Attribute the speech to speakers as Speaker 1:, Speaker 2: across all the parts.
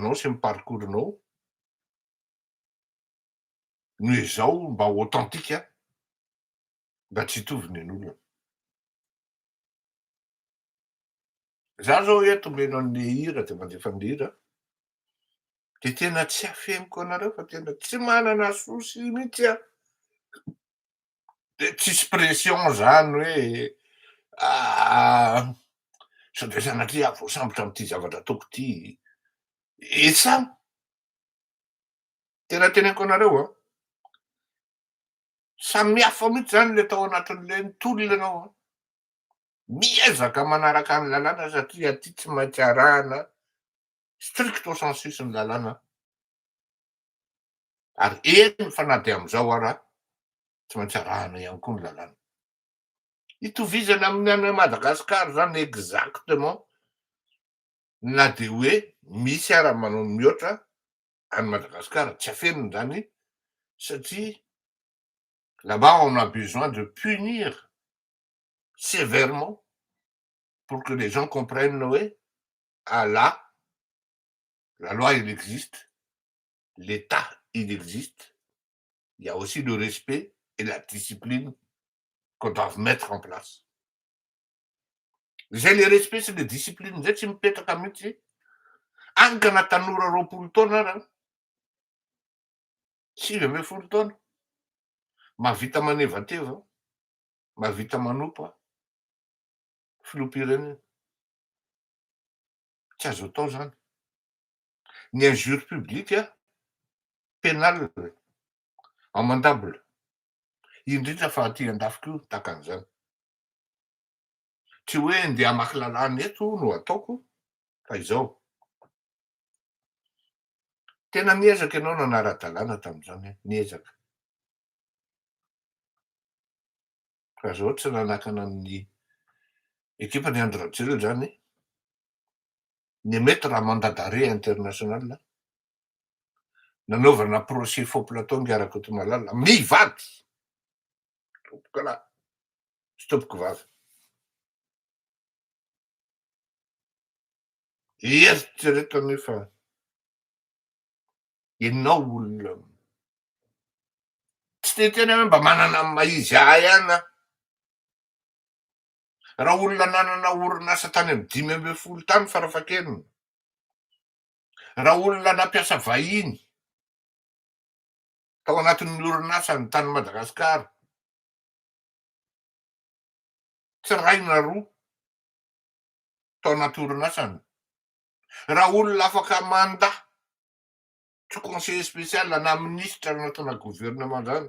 Speaker 1: anao sy ny parcoursnao no izao mba authentique mba tsy hitovy nen'olona. Za zao eto meno an'le hira de mandefa an'le hira de tena tsy afeniko anareo fa tena tsy manana sosy mihitsy a. De tsisy pression zany hoe sao de sanatria voasambotra am'ty zavatra ataoko ty. Esamo, tena teneniko anareo a, samihafa mihitsy zany le tao anatin'le nitolona anao a. Miezaka manaraka ny lalàna satria aty tsy maintsy arahana stricto sensus ny lalàna. Ary eny fa na de am'zao ara tsy maintsy arahana ihany koa ny lalàna. Hitovizana amin'ny any Madagasikara zany exactement na de hoe misy ara manao mihoatra any Madagasikara tsy afenony zany satria là-bas on a besoin de punir sévèrement pour que les gens comprennent ouais, ah là, la loi il existe, l'État il existe, il y a aussi le respect et la discipline qu'on doit mettre en place. Zay le respect sy le discipline zay tsy mipetraka mihitsy ankana tanora 20 taona ara 15 taona mahavita manevateva, mahavita manompa filoham-pirenena. Tsy azo atao zany. Ny injure publique pénal amendable indrindra fa aty andafiko io takan'izany. Tsy hoe ndeha hamaky lalàna eto no ataoko fa izao. Tena niezaka ianao nanara-dalàna tam'zany, niezaka. Fa zao tsy nanakana amin'ny équipe-ny André Rajoelina zany ny mettre un mandat d'arrêt international nanaovana procès faux plateau ngiaraka eto Malala mivady. Tompoko lahy, sy tompoko vavy. Eritrereto nefa ianao olona tsy de tena hoe mba manana ny maizy ahy ihany a. Raha olona nanana orinasa tany amin'ny 5 tany farafahakeliny. Raha olona nampiasa vahiny tao anatin'ny orinasa ny tany Madagasikara. Tsy ray na roa tao anaty orinasany. Raha olona afaka mandat tsy conseiller spécial na ministre anatina gouvernement zany.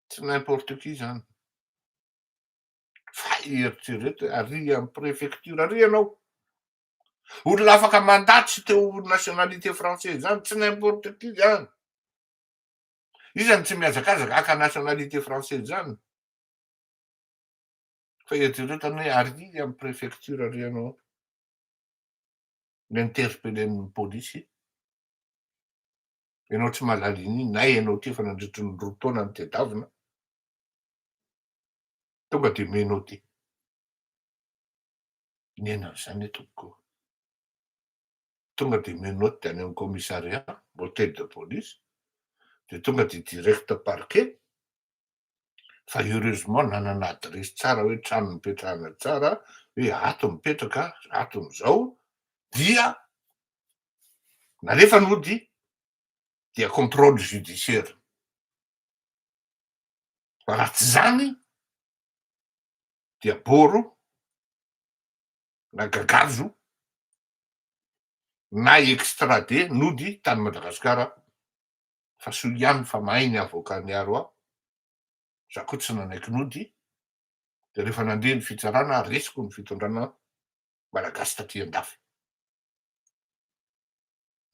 Speaker 1: Tsy n'importe qui zany. Fa eritrereto ary amin'ny préfecture ary ianao. Olona afaka mandat tsy teo nationalité française zany tsy n'importe qui zany. Io zany tsy miazakazaka haka nationalité française zany. Fa eritrereto hoe ary amin'ny préfecture ary ianao. Ninterpellen'ny polisy. Ianao tsy mahalala an'iny na ianao ty efa nandritry ny 2 taona ny tediavina. Tonga de menao ty. Niaina an'izany tompoko. Tonga de menao ty any amin'ny commissariat, hôtel de police, de tonga de direct parquet. Fa heureusement nanana adresy tsara hoe trano nipetrahana tsara hoe ato mipetraka, ato am'zao dia narefa nody dia contrôle judiciaire. Fa raha tsy zany dia boro na gagazo na extradé nody tany Madagasikara fa soa ihany fa mahay ny avocat-ny aro aho. Za koa tsy nanaiky nody de rehefa nandeha ny fitsarana resiko ny fitondrana malagasy taty andafy.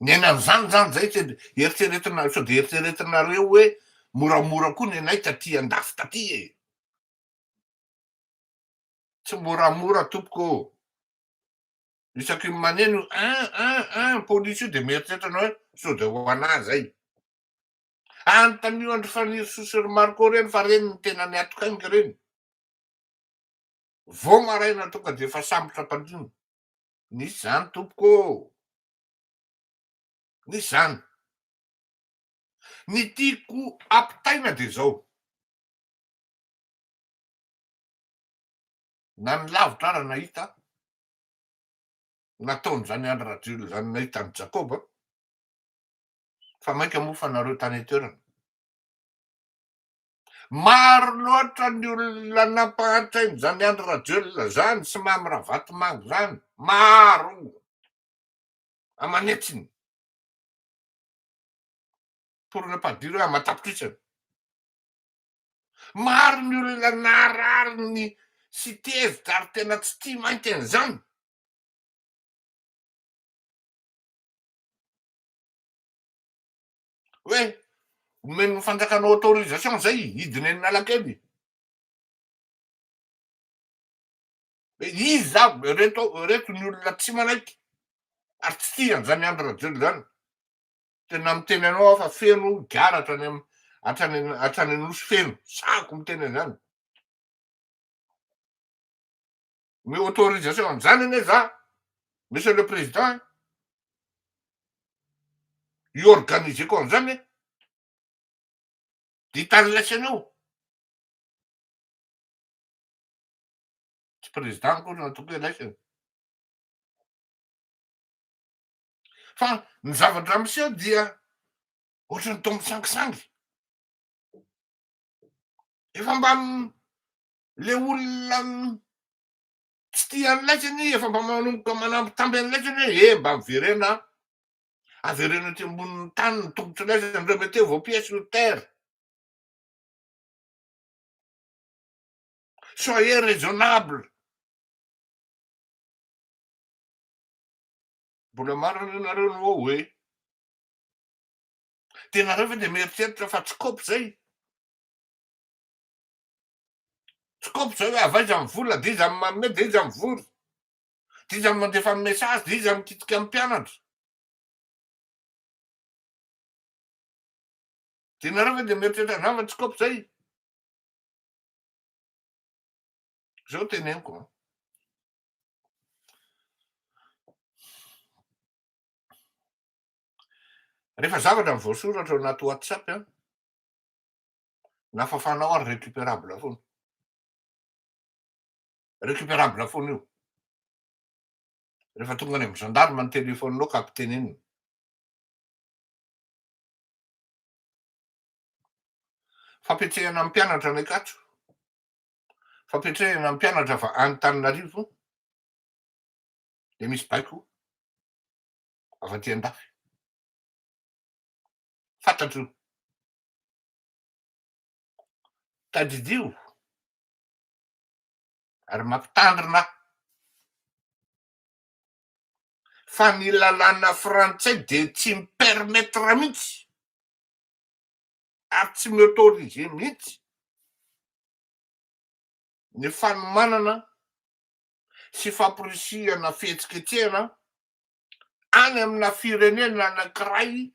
Speaker 1: Niaina an'izany zany zay tsy eritreretina sao de eritreretinareo hoe moramora koa ny anay taty andafy taty e. Tsy moramora tompoko. Isaky ny maneno polisy io de mieritreritra hoe sao de ho anahy zay. Antanio Andry Faniry Sosy Marco reny fa reny ny tena niatokaingy reny. Vao maraina tonga de efa sambotra pandriny. Nisy zany tompoko. Nisy zany. Ny tiako ampitaina de zao. Na ny lavitra ara nahita, nataon'zany Andry Rajoelina zany nahita ny Jakoba, fa mainka moa fa nareo tany itoerana. Maro loatra ny olona nampahatsainy zany Andry Rajoelina zany sy Mamy Ravatomanga zany, maro amanetsiny. Toronem-padiro hoe amatapitrisana. Maro ny olona naharary sy tezitra ary tena tsy tia mainka an'izany. Hoe omeny fanjakanao autorisation zay hidiny Analakely. Iza reto ny olona tsy manaiky ary tsy tia an'izany Andry Rajoelina zany. Tena miteny anao aho fa feno gara hatrany anosy feno, sako miteny an'izany. Mais autorisation an'izany anie za, monsieur le président, iorganiseko an'izany de hitany laisany eo. Tsy président koa natoko hoe laisany. Fa ny zavatra miseho dia ohatrany tao misangisangy. Efa mba le olona tsy tia ny laisany efa mba manomboka manambitamby any laisany hoe mba miverena averena ty ambonin'ny tany ny tongotry laisany remeteo vao pièce sur terre. Soyez raisonnable. Mbola marina nareo no hoe tenareo fa de mieritreritra fa tsikopy zay. Tsikopy zay hoe avaiza mivola de iza manome de iza mivory, de iza mandefa message de iza mikitika amin'ny mpianatra. Tenareo fa de mieritreritra zany fa tsikopy zay. Zao teneniko. Rehefa zavatra ny voasoratra ao anaty WhatsApp na fafanao ary récupérable foana. Récupérable foana io. Rehefa tonga any amin'ny gendarme ny téléphone-nao kapitenenina. Fampiatsehana amin'ny mpianatra ny Ankatso, fampiatsehana amin'ny mpianatra fa Antananarivo de misy baiko avy aty Andafy. Fantatro tadidio ary mampitandrina fa ny lalàna frantsay de tsy mipermettra mihitsy ary tsy miautorize mihitsy ny fanomanana sy famporisihana fihetsiketsehana any amina firenena anankiray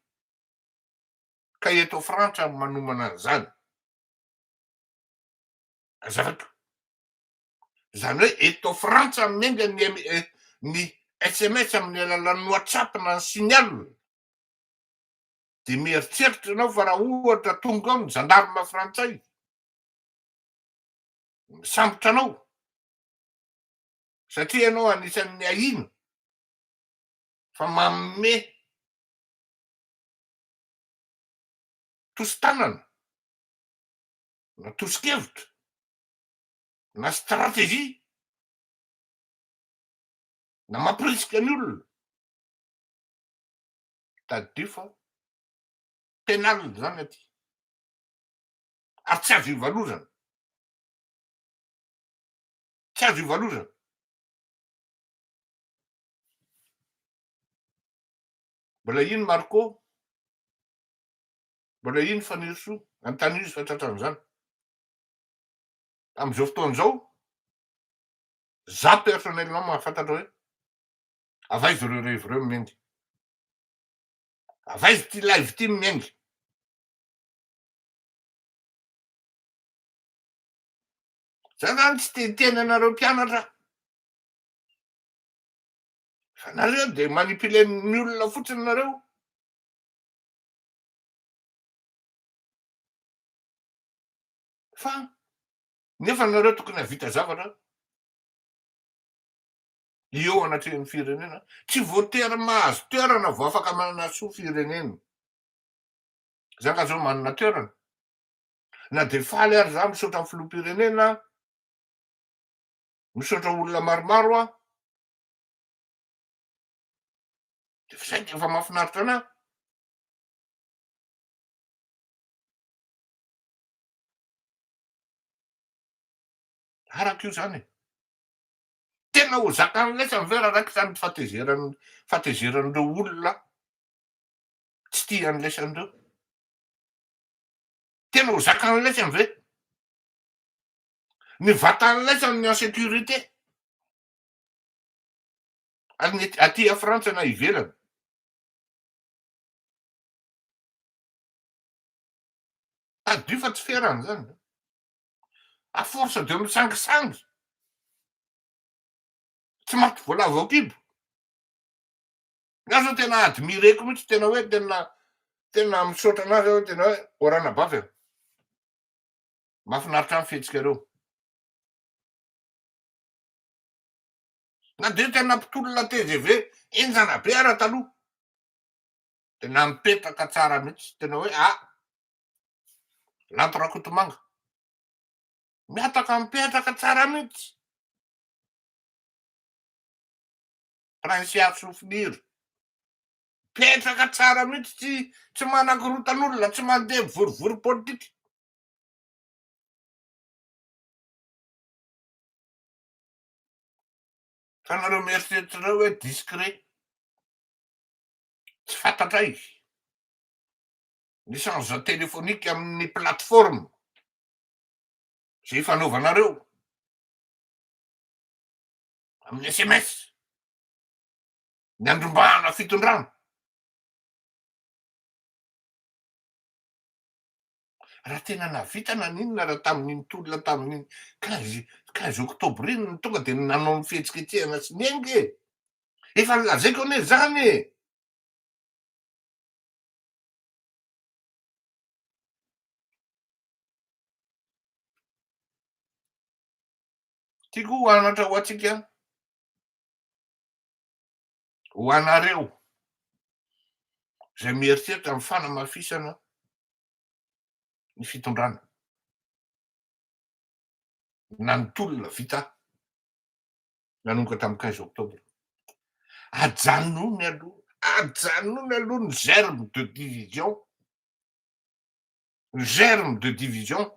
Speaker 1: ka eto Frantsa manomana an'izany. Azafady, zany hoe eto Frantsa menga ny SMS amin'ny alalan'ny WhatsApp na ny signal de mieritreritra anao fa raha ohatra tonga ao ny gendarme frantsay misambotra anao satria ianao anisan'ny ahina fa manome tosi-tanana na tosi-kevitra na stratégie na mampirisika ny olona tadidio fa penal zany aty ary tsy azo ivalozana, tsy azo ivalozana. Mbola ino Marco, mbola ino Fanirisoa Antaniso fa tratran'izany am'izao fotoan'izao. Za personnellement mahafantatra hoe avaiza reo revo reo mimengy, avaiza ty live ty mimengy. Za zany tsy teteny anareo mpianatra fa nareo de manipule ny olona fotsiny nareo. Fa nefa nareo tokony havita zavatra eo anatrehan'ny firenena, tsy voatery mahazo toerana vao afaka manana soa firenena. Zaka zao manana toerana na de faly ary za misaotra amin'ny filoham-pirenena, misaotra olona maromaro a, de zay de efa mahafinaritra anahy. Araka io zany e. Tena ho zakan'lesany ve raha raiky zany fatezeran'ireo olona tsy tia an'lesan'ireo? Tena ho zakan'lesany ve? Ny vatan'lesany ny en sécurité aty a Frantsa na ivelany. Adio fa tsy ferany zany. A force de misangisangy tsy maty voalavo ao kibo. Za zao tena admireko mihitsy, tena hoe tena misaotra anazy aho, tena hoe orana bavy e. Mahafinaritra ny fihetsikareo. Na de tena mpitolona TGV enjana be ara taloha, tena mipetraka tsara mihitsy, tena hoe Lanto Rakotomanga miataka mipetraka tsara mihitsy. Prince Art Souvenir petraka tsara mihitsy, tsy manakorotan'olona, tsy mandeha mivorivory politika. Fa nareo mieritreritrareo hoe discret, tsy fantatra izy. Licence téléphonique amin'ny plateforme zay fanaovanareo amin'ny SMS, ny andrombahana fitondrana. Raha tena nahavita na ninona raha tamin'iny tolona tamin'iny 15 oktobra iny tonga de nanao ny fihetsiketsehana sy nenge. Efa nilazaiko anie zany e. Tiako ho anatra ho atsika, ho anareo zay mieritreritra amin'ny fanamafisana ny fitondrana na ny tolona vita nanomboka tamin'ny 15 oktobra. Ajanony aloha ny germe de division, germe de division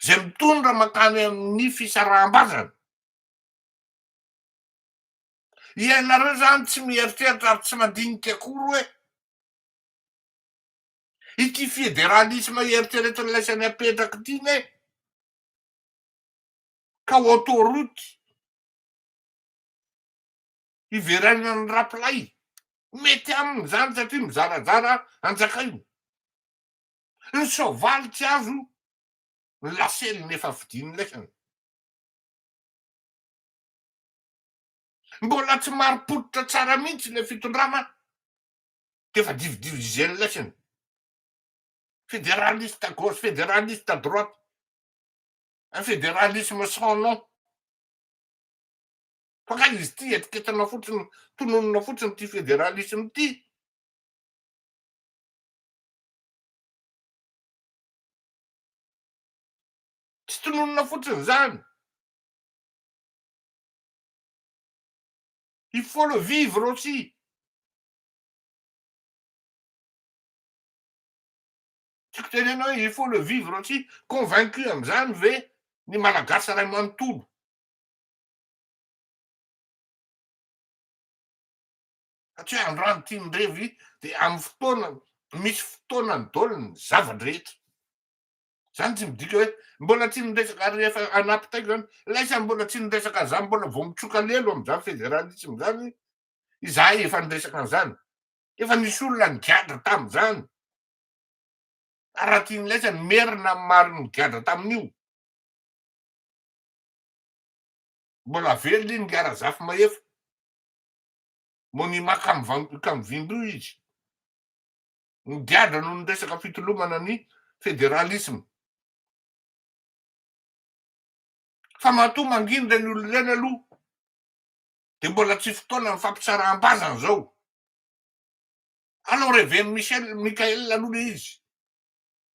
Speaker 1: zay mitondra makany amin'ny fisaraham-bazana. Ianareo zany tsy mieritreritra ary tsy mandinika akory hoe ity fédéralisme eritreretin'ilay apetraka ity ne ka autoroute iverenan'ny rapolay mety aminy zany satria mizarazara anjakainy. Ny soavaly tsy azo ny lasely nefa vidiny lesany. Mbola tsy maripototra tsara mihitsy le fitondrana de fa dividivizeny lesany. Fédéraliste à gauche, fédéraliste à droite, un fédéralisme sans nom. Fa ka izy ty etiketana fotsiny, tononona fotsiny ty fédéralisme ty. Tsy tononona fotsiny zany. Il faut le vivre aussi. Tiako tenena hoe il faut le vivre aussi, convaincu am'zany ve ny malagasy ray manontolo. Satria androany tianyrevy de amin'ny fotoana misy fotoanany daholo ny zavatra rehetra. Zany tsy midika hoe mbola tsy niresaka rehefa anapitaiko zany, laisa mbola tsy niresaka zany, mbola vao mitsoka lelo am'zany fédéralisme zany, izahay efa niresaka an'izany. Efa nisy olona nigadra tam'zany. Raha tiany laisany merina amin'ny mariny nigadra tamin'io. Mbola velona iny ngarazafy mahefa. Monument Kamvimbo izy. Nigadra noho ny resaka fitolomana ny fédéralisme. Fa matoa mangindra ny olo ireny aloha, de mbola tsy fotoana mifampitsaraham-bazana zao. Alao reveny Mikael aloha le izy.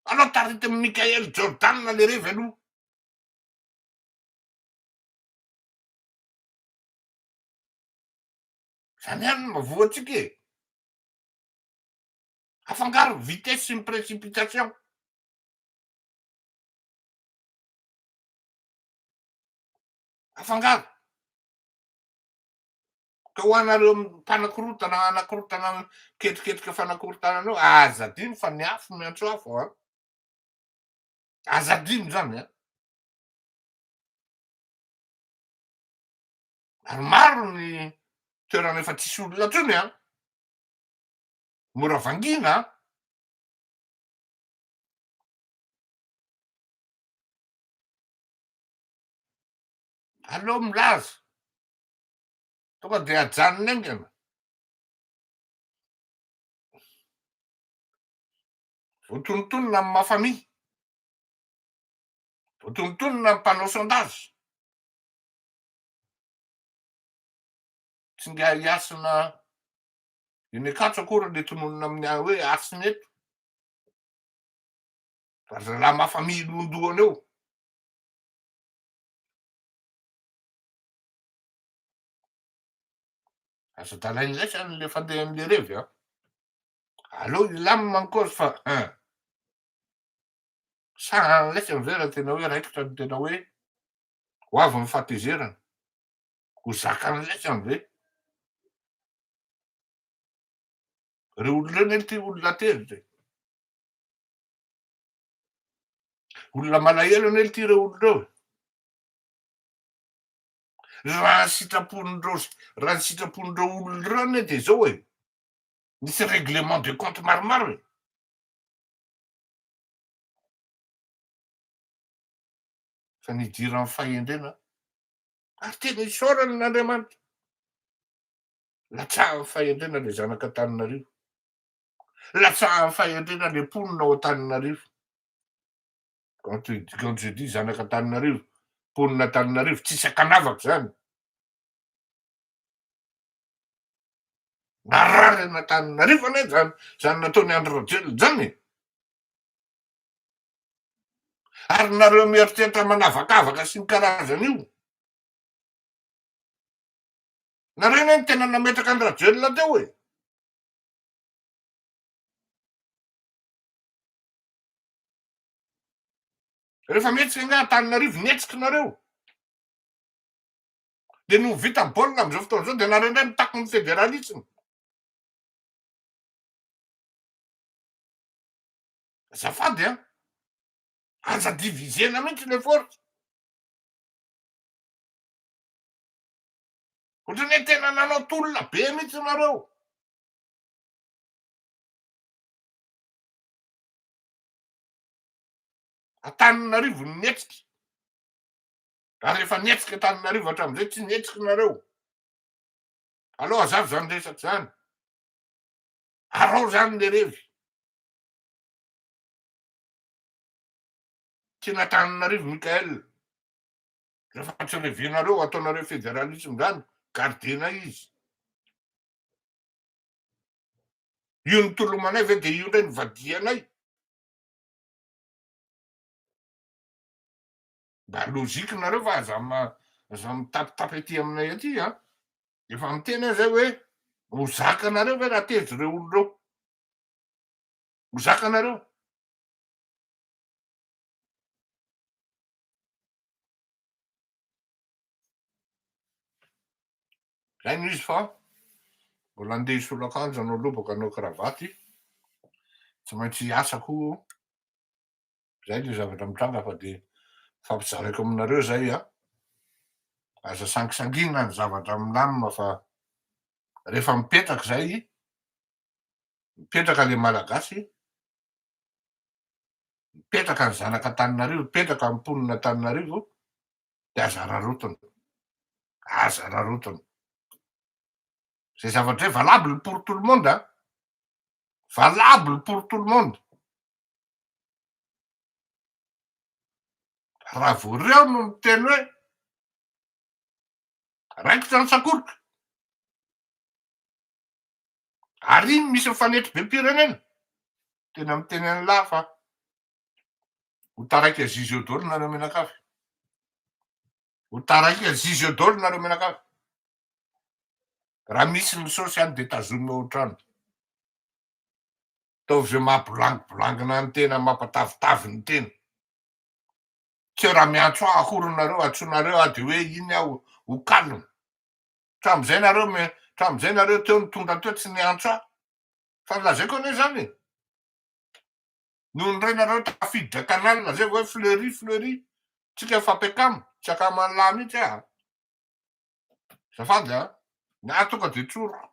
Speaker 1: Alao tarity amin'ny Mikael Jordan le revy aloha. Zany ihany no mavoatsika e. Afangaro vitesse sy ny précipitation. Afangaro. Ka ho anareo mpanakorotana anakorotana ketriketrika fanakorotananao, azadino fa ny afo miantso afo a. Azadino zany a. Ary maro ny toerana efa tsisy olona tsony a. Mora vangina a. Aleo milaza. Tonga de ajanona aingana. Voatonontonona amin'ny mafamia. Voatonontonona amin'ny mpanao sondage. Tsy ngia hiasina eny Ankatso akory le tononona amin'ny hoe asina eto. Fa zalahy mafamia londohana eo. Asa talainy zay zany le fandehan'le revy a. Aleo ilamina ankory fa sagnany laitsany ve raha tena hoe raikitra ny tena hoe ho avy ny fahatezerana. Ho zakany laitsany ve. Reo olona reny ty olona tery re. Olona malahelo anie ty reo olona reo. Raha ny sitrapon'ireo olona reo anie de zao e. Misy règlement de compte maromaro e. Fa nidiran'ny fahendrena. Ary tena isaorany n'Andriamanitra. Latsahan'ny fahendrena le zanaka Antananarivo. Latsahan'ny fahendrena le mponina ao Antananarivo. Quand je dis zanaka Antananarivo, mponina Antananarivo, tsy sakanavako zany. Narary an'Antananarivo anie zany nataony Andry Rajoelina zany. Ary nareo mieritreritra manavakavaka sy ny karazan'io. Nareo anie tena nametraka Andry Rajoelina teo e. Rehefa mihetsika nga Antananarivo mihetsika nareo. De no vita ny baolina am'izao fotoana zao de nareo indray mitaky ny federalisme. Azafady a. Aza divizena mihitsy le force. Ohatrany tena nanao tolona be mihitsy nareo. Antananarivo mihetsika. Raha rehefa mihetsika Antananarivo hatramin'izay tsy mihetsika nareo. Aleo azavy zany resaky zany. Arao zany le revy. Tsy n'Antananarivo Mikael. Rehefa tsy revenareo ataonareo federalisme zany, gardena izy. Io ny tolomanay ve de io ndray ny vadianay. Mba lozika nareo fa aza mitapitapy aty aminay aty a. Efa miteny zay hoe ho zakanareo ve raha tezy reo olo reo. Ho zakanareo. Zay no izy fa mbola andeha hisolo akanjo anao lobaka anao kravaty. Tsy maintsy hiasako. Zay le zavatra mitranga fa de fampizarako aminareo zay a. Aza sangisangina ny zavatra milamina fa rehefa mipetraka zay, mipetraka le malagasy, mipetraka ny zanaka Antananarivo, mipetraka ny mponina Antananarivo, de aza rarotiny. Aza rarotiny. Zay zavatra hoe valable pour tout le monde a. Valable pour tout le monde. Raha vao reo no miteny hoe raikitra ny sakorika. Ary iny misy mifanetry be pirenena. Tena miteny any lahy fa ho taraiky Aziz Iodôlo nareo menakavy. Ho taraiky Aziz Iodôlo nareo menakavy. Raha misy ny sosialy de tazomina ao trano. Ataovy zay mahambolangina ny tena, mampatavitavy ny tena. Tsy raha miantso aho akoronareo, atsonareo de hoe iny aho ho kalina. Tram'izay nareo teo nitondra teo tsy niantso aho. Fa lazaiko anie zany. Noho ny ray nareo tafiditra canal zay hoe fleury, tsika fampiakamo, tsy akamo lahy mihitsy aho. Zafady a, ny ahy tonga de tsoro.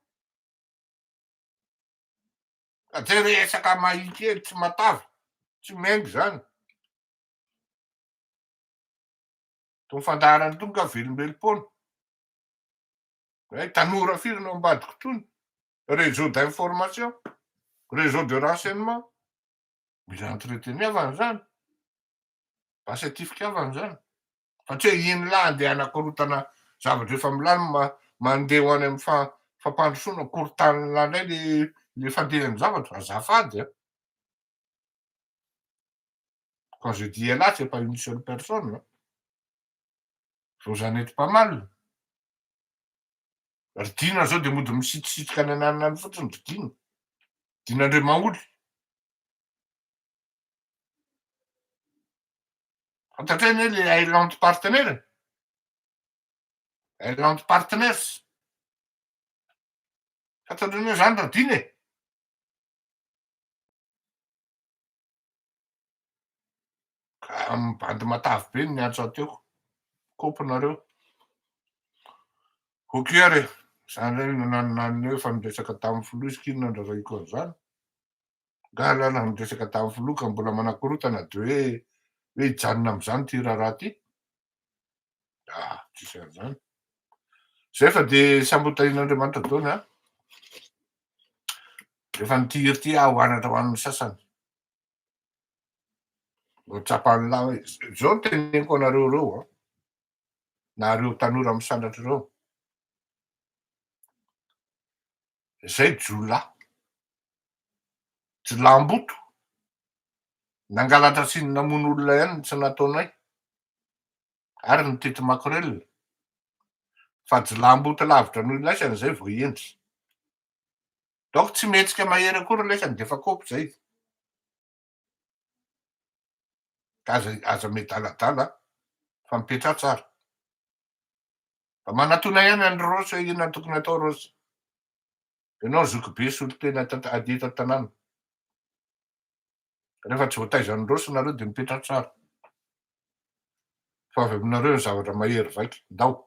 Speaker 1: Ka zay resaka mahikely tsy matavy, tsy mengy zany. To fandaharany tony ka velombelom-pony. Tanora firy no ambadiko tony. Réseau d'information, réseau de renseignement. Mila entreteniavana zany. Pacifikiavana zany. Fa tsy hoe iny lahy andeha anakorotana zavatra efa milamy mandeha ho any amin'ny fampandrosoana korotanina indray le fandehan'ny zavatra. Azafady a. Quand je dis là, c'est pas une seule personne. Vous en êtes pas mal. Ry Dina zao de mody misitrisitsika any ananany fotsiny ry Dina. Dinandreo Maholy. Fantatrany hoe le Island Partner. Island Partners. Fantatrany hoe zany ry Dina e. Ka mibandy matavy be ny antso ateo. Komponareo. Okey ary, zany re nanonany hoe fa niresaka tamin'ny filoha izy kinona ndraraiko an'izany. Gahalala niresaka tamin'ny filoha ka mbola manakorotana de hoe hijanona am'izany ty raharaha ty. Tsisy an'izany. Zay fa de sambotahin'Andriamanitra daony a. Efa nitiry ty aho hoanatra ho an'ny sasany. Mbo tsapany lahy hoe zao teneniko anareo reo a. Nareo tanora misandratra reo. Zay jolahy. Jilamboto. Nangalatra sy namono olona ihany tsy nataonay. Ary nitety makorelina. Fa jilamboto lavitra noho ilaisany zay vao endry. Donc tsy mihetsika mahery akory ilaisany de fa kopy zay. Aza miadaladala fa mipetra tsara. Fa manatona ihany any Rosy hoe inona tokony atao Rosy. Ianao zoky be sy olo tena adia eto an-tanàna. Rehefa tsy voataizan'ny Rosy nareo de mipetra tsara. Fa avy aminareo ny zavatra mahery vaika. Ndao.